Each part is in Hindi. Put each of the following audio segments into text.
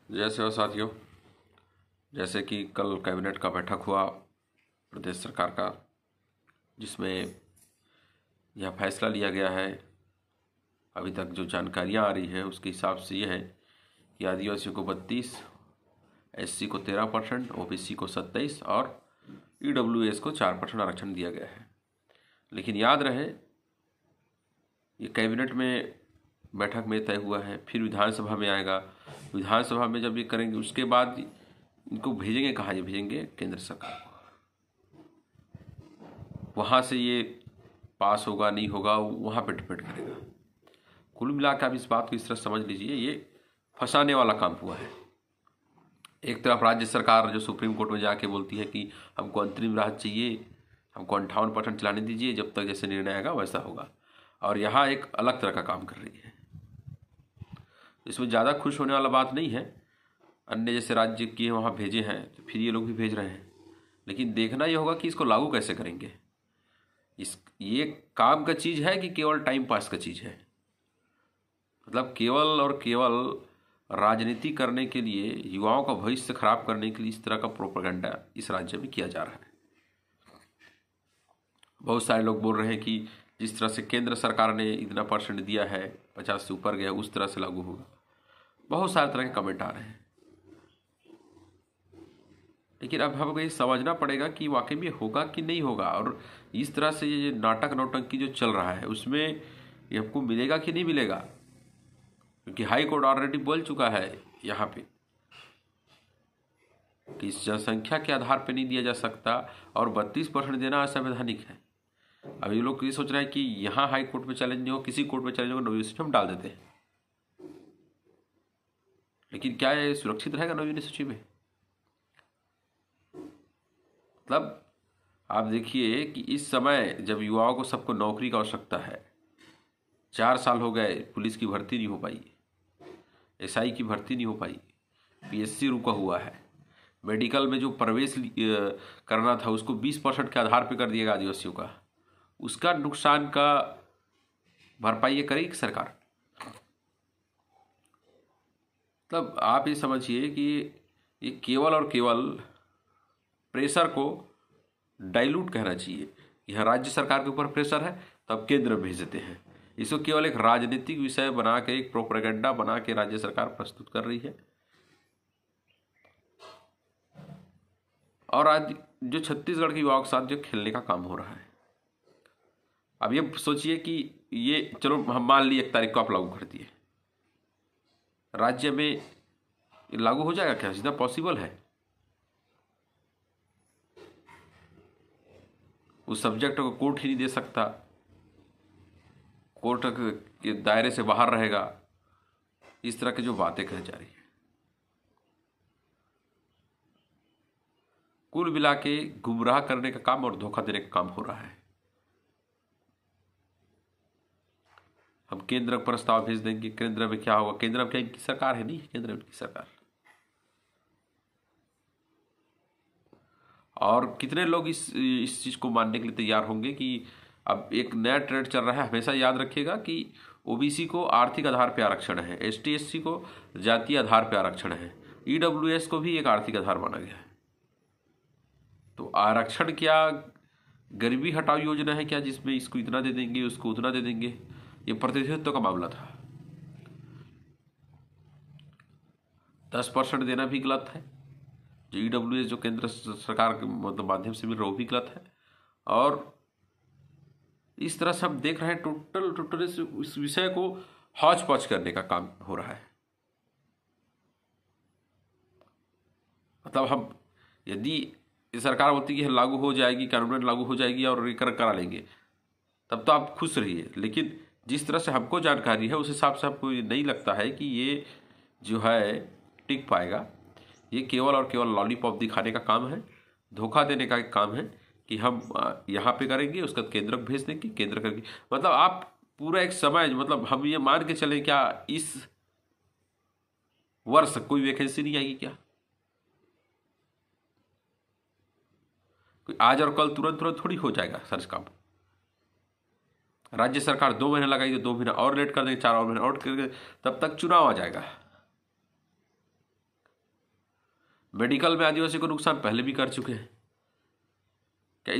जैसे हो साथियों, जैसे कि कल कैबिनेट का बैठक हुआ प्रदेश सरकार का, जिसमें यह फैसला लिया गया है। अभी तक जो जानकारियां आ रही है उसके हिसाब से यह है कि आदिवासियों को 32, एससी को 13%, ओबीसी को 27 और ईडब्ल्यूएस को 4% आरक्षण दिया गया है। लेकिन याद रहे, ये कैबिनेट में बैठक में तय हुआ है, फिर विधानसभा में आएगा। विधानसभा में जब ये करेंगे उसके बाद इनको भेजेंगे कहाँ? ये भेजेंगे केंद्र सरकार को। वहाँ से ये पास होगा नहीं होगा वहाँ पे डिपेंड करेगा। कुल मिलाकर आप इस बात को इस तरह समझ लीजिए, ये फंसाने वाला काम हुआ है। एक तरफ राज्य सरकार जो सुप्रीम कोर्ट में जाके बोलती है कि हमको अंतरिम राहत चाहिए, हमको 58% चलाने दीजिए, जब तक जैसे निर्णय आएगा वैसा होगा, और यहाँ एक अलग तरह का काम कर रही है। इसमें ज़्यादा खुश होने वाला बात नहीं है। अन्य जैसे राज्य किए वहाँ भेजे हैं, तो फिर ये लोग भी भेज रहे हैं। लेकिन देखना ये होगा कि इसको लागू कैसे करेंगे। ये काम का चीज़ है कि केवल टाइम पास का चीज़ है? मतलब केवल और केवल राजनीति करने के लिए, युवाओं का भविष्य खराब करने के लिए इस तरह का प्रोपेगेंडा इस राज्य में किया जा रहा है। बहुत सारे लोग बोल रहे हैं कि जिस तरह से केंद्र सरकार ने इतना % दिया है, 50 से ऊपर गया, उस तरह से लागू होगा। बहुत सारे तरह के कमेंट आ रहे हैं। लेकिन अब हमको ये समझना पड़ेगा कि वाकई में होगा कि नहीं होगा। और इस तरह से ये नाटक नौटंकी जो चल रहा है उसमें ये हमको मिलेगा कि नहीं मिलेगा, क्योंकि हाई कोर्ट ऑलरेडी बोल चुका है यहाँ पे कि इस जनसंख्या के आधार पे नहीं दिया जा सकता, और 32% देना असंवैधानिक है। अब ये लोग ये सोच रहे हैं कि यहाँ हाई कोर्ट में चैलेंज नहीं हो, किसी कोर्ट में चैलेंज हो, नवीन सूची में डाल देते हैं। लेकिन क्या ये सुरक्षित रहेगा नवीन सूची में? मतलब आप देखिए कि इस समय जब युवाओं को सबको नौकरी की आवश्यकता है, 4 साल हो गए, पुलिस की भर्ती नहीं हो पाई, एसआई की भर्ती नहीं हो पाई, पीएससी रुका हुआ है, मेडिकल में जो प्रवेश करना था उसको 20% के आधार पर कर दिएगा आदिवासियों का, उसका नुकसान का भरपाई ये करेगी सरकार। मतलब आप ये समझिए कि ये केवल और केवल प्रेशर को डाइल्यूट कहना चाहिए। यह राज्य सरकार के ऊपर प्रेशर है तब केंद्र में भेज देते हैं। इसको केवल एक राजनीतिक विषय बना के, एक प्रोपेगेंडा बना के राज्य सरकार प्रस्तुत कर रही है। और आज जो छत्तीसगढ़ के युवाओं के साथ जो खेलने का काम हो रहा है, अब ये सोचिए कि ये, चलो हम मान ली 1 तारीख को आप लागू कर दिए, राज्य में लागू हो जाएगा क्या? सीधा पॉसिबल है? उस सब्जेक्ट को कोर्ट ही नहीं दे सकता, कोर्ट के दायरे से बाहर रहेगा। इस तरह की जो बातें कही जा रही है, कुल मिला के गुमराह करने का काम और धोखा देने का काम हो रहा है। हम केंद्र प्रस्ताव भेज देंगे, केंद्र में क्या होगा? केंद्र में क्या इनकी सरकार है? नहीं है केंद्र में इनकी सरकार। और कितने लोग इस चीज़ को मानने के लिए तैयार होंगे कि अब एक नया ट्रेंड चल रहा है। हमेशा याद रखिएगा कि ओबीसी को आर्थिक आधार पर आरक्षण है, एसटी एससी को जातीय आधार पर आरक्षण है, ईडब्ल्यूएस को भी एक आर्थिक आधार माना गया है। तो आरक्षण क्या गरीबी हटाओ योजना है क्या, जिसमें इसको इतना दे देंगे उसको उतना दे देंगे? ये प्रतिनिधित्व का मामला था। 10% देना भी गलत है, जो ईडब्ल्यूएस जो केंद्र सरकार के मतलब माध्यम से मिल रहा है वो भी गलत है। और इस तरह से हम देख रहे हैं टोटल इस विषय को हौच पौच करने का काम हो रहा है। मतलब हम, यदि सरकार बोलती है लागू हो जाएगी, कानून लागू हो जाएगी और करा लेंगे, तब तो आप खुश रहिए। लेकिन जिस तरह से हमको जानकारी है उस हिसाब से हमको नहीं लगता है कि ये जो है टिक पाएगा। ये केवल और केवल लॉलीपॉप दिखाने का काम है, धोखा देने का एक काम है कि हम यहाँ पे करेंगे, उसका केंद्र को भेज देंगे, केंद्र करेंगे। मतलब आप पूरा एक समय, मतलब हम ये मान के चलें क्या इस वर्ष कोई वैकेंसी नहीं आएगी क्या? आज और कल तुरंत तुरंत थोड़ी हो जाएगा सर्च काम। राज्य सरकार 2 महीने लगाएगी, 2 महीना और लेट कर देंगे, 4 और महीने और कर देंगे, तब तक चुनाव आ जाएगा। मेडिकल में आदिवासी को नुकसान पहले भी कर चुके हैं, क्या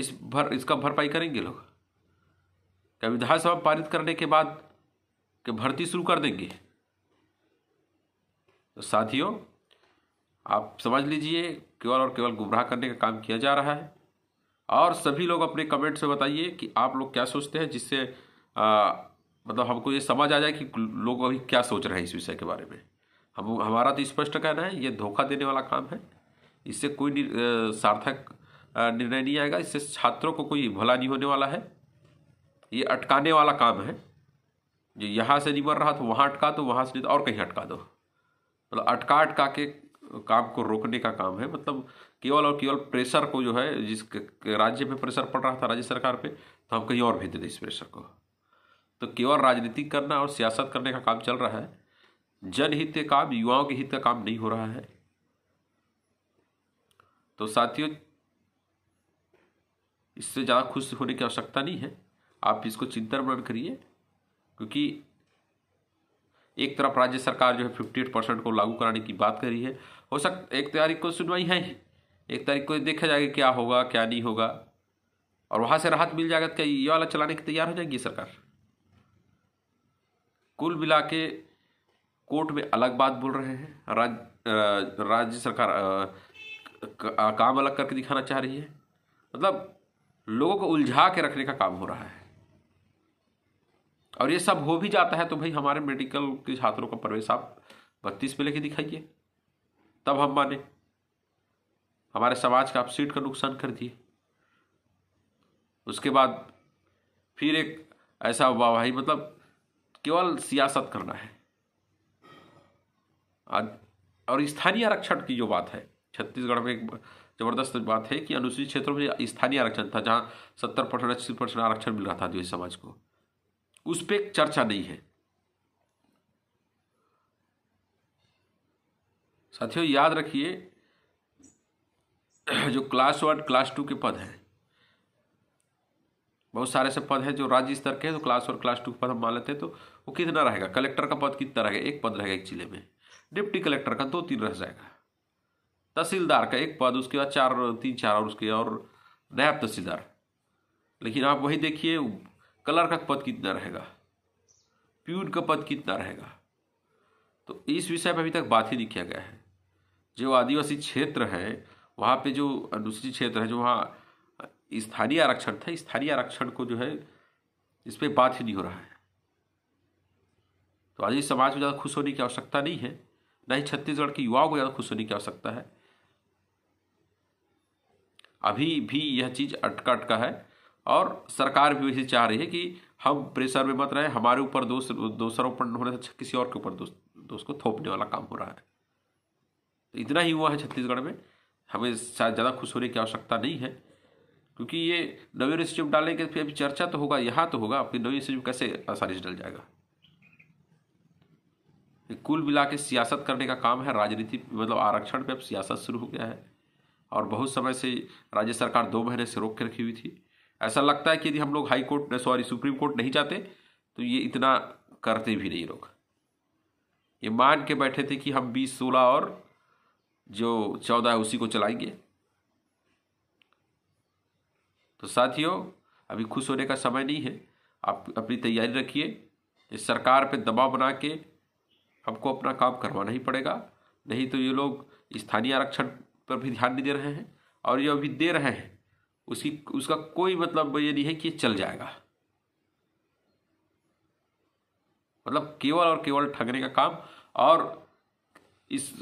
इसका भरपाई करेंगे लोग? क्या विधानसभा पारित करने के बाद कि भर्ती शुरू कर देंगे? तो साथियों, आप समझ लीजिए, केवल और केवल गुमराह करने का काम किया जा रहा है। और सभी लोग अपने कमेंट से बताइए कि आप लोग क्या सोचते हैं, जिससे मतलब हमको ये समझ आ जाए कि लोग अभी क्या सोच रहे हैं इस विषय के बारे में। हमारा तो स्पष्ट कहना है, ये धोखा देने वाला काम है। इससे कोई सार्थक निर्णय नहीं आएगा, इससे छात्रों को कोई भला नहीं होने वाला है। ये अटकाने वाला काम है। जो यहाँ से नहीं बन रहा तो वहाँ अटका दो, वहाँ से नहीं तो और कहीं अटका दो। मतलब अटका के काम को रोकने का काम है। मतलब केवल और केवल प्रेशर को, जो है जिस राज्य पे प्रेशर पड़ रहा था राज्य सरकार पे, तो हम कहीं और भेज देते इस प्रेशर को। तो केवल राजनीति करना और सियासत करने का काम चल रहा है। जनहित के काम, युवाओं के हित का काम नहीं हो रहा है। तो साथियों, इससे ज़्यादा खुश होने की आवश्यकता नहीं है। आप इसको चिंतन मनन करिए, क्योंकि एक तरफ राज्य सरकार जो है 58% को लागू कराने की बात कर रही है। हो सकता 1 तारीख को सुनवाई है, 1 तारीख को देखा जाएगा क्या होगा क्या नहीं होगा, और वहां से राहत मिल जाएगा तो क्या ये वाला चलाने की तैयार हो जाएगी सरकार? कुल मिला के कोर्ट में अलग बात बोल रहे हैं, राज्य सरकार काम अलग करके दिखाना चाह रही है। मतलब लोगों को उलझा के रखने का काम हो रहा है। और ये सब हो भी जाता है तो भाई हमारे मेडिकल के छात्रों का प्रवेश आप 32 पे लेके दिखाइए, तब हम माने। हमारे समाज का आप सीट का नुकसान कर दिए। उसके बाद फिर एक ऐसा हुआ भाई, मतलब केवल सियासत करना है। और स्थानीय आरक्षण की जो बात है, छत्तीसगढ़ में एक जबरदस्त बात है कि अनुसूचित क्षेत्रों में स्थानीय आरक्षण था, जहां 70% 80% आरक्षण मिल रहा था आदिवासी समाज को, उस पर चर्चा नहीं है। साथियों, याद रखिए, जो क्लास 1 क्लास 2 के पद हैं, बहुत सारे से पद हैं जो राज्य स्तर के हैं। तो क्लास 1 क्लास 2 के पद हम मान लेते हैं, तो वो कितना रहेगा? कलेक्टर का पद कितना रहेगा? 1 पद रहेगा एक जिले में। डिप्टी कलेक्टर का 2-3 रह जाएगा। तहसीलदार का 1 पद, उसके बाद 3-4 और उसके और नायब तहसीलदार। लेकिन आप वही देखिए, क्लर्क का पद कितना रहेगा, प्यून का पद कितना रहेगा। तो इस विषय पर अभी तक बात ही नहीं किया गया है। जो आदिवासी क्षेत्र है वहाँ पे, जो अनुसूचित क्षेत्र है, जो वहाँ स्थानीय आरक्षण था, स्थानीय आरक्षण को जो है इस पर बात ही नहीं हो रहा है। तो आज इस समाज में ज़्यादा खुश होने की आवश्यकता नहीं है, न ही छत्तीसगढ़ के युवाओं को ज़्यादा खुश होने की आवश्यकता है। अभी भी यह चीज़ अटका है, और सरकार भी वैसे चाह रही है कि हम प्रेशर में मत रहे, हमारे ऊपर दोषारोपण होने से किसी और के ऊपर दोष को थोपने वाला काम हो रहा है। तो इतना ही हुआ है छत्तीसगढ़ में। हमें शायद ज़्यादा खुश होने की आवश्यकता नहीं है, क्योंकि ये नवीन स्कीम डालने के फिर अभी चर्चा तो होगा, यहाँ तो होगा, अपनी नवीन स्कीम कैसे आसानी से डल जाएगा। कुल मिला के सियासत करने का काम है। राजनीति मतलब आरक्षण पे अब सियासत शुरू हो गया है, और बहुत समय से राज्य सरकार 2 महीने से रोक के रखी हुई थी। ऐसा लगता है कि यदि हम लोग सुप्रीम कोर्ट नहीं जाते तो ये इतना करते भी नहीं लोग। ये मान के बैठे थे कि हम 20, 16 और जो 14 है उसी को चलाएंगे। तो साथियों, अभी खुश होने का समय नहीं है। आप अपनी तैयारी रखिए। इस सरकार पे दबाव बना के हमको अपना काम करवाना ही पड़ेगा, नहीं तो ये लोग स्थानीय आरक्षण पर भी ध्यान नहीं दे रहे हैं, और ये अभी दे रहे हैं उसका कोई मतलब ये नहीं है कि ये चल जाएगा। मतलब केवल और केवल ठगने का काम, और इस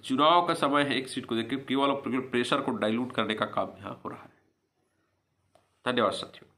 चुनाव का समय है, एक सीट को देख के केवल और केवल प्रेशर को डाइल्यूट करने का काम यहाँ हो रहा है। धन्यवाद साथियों।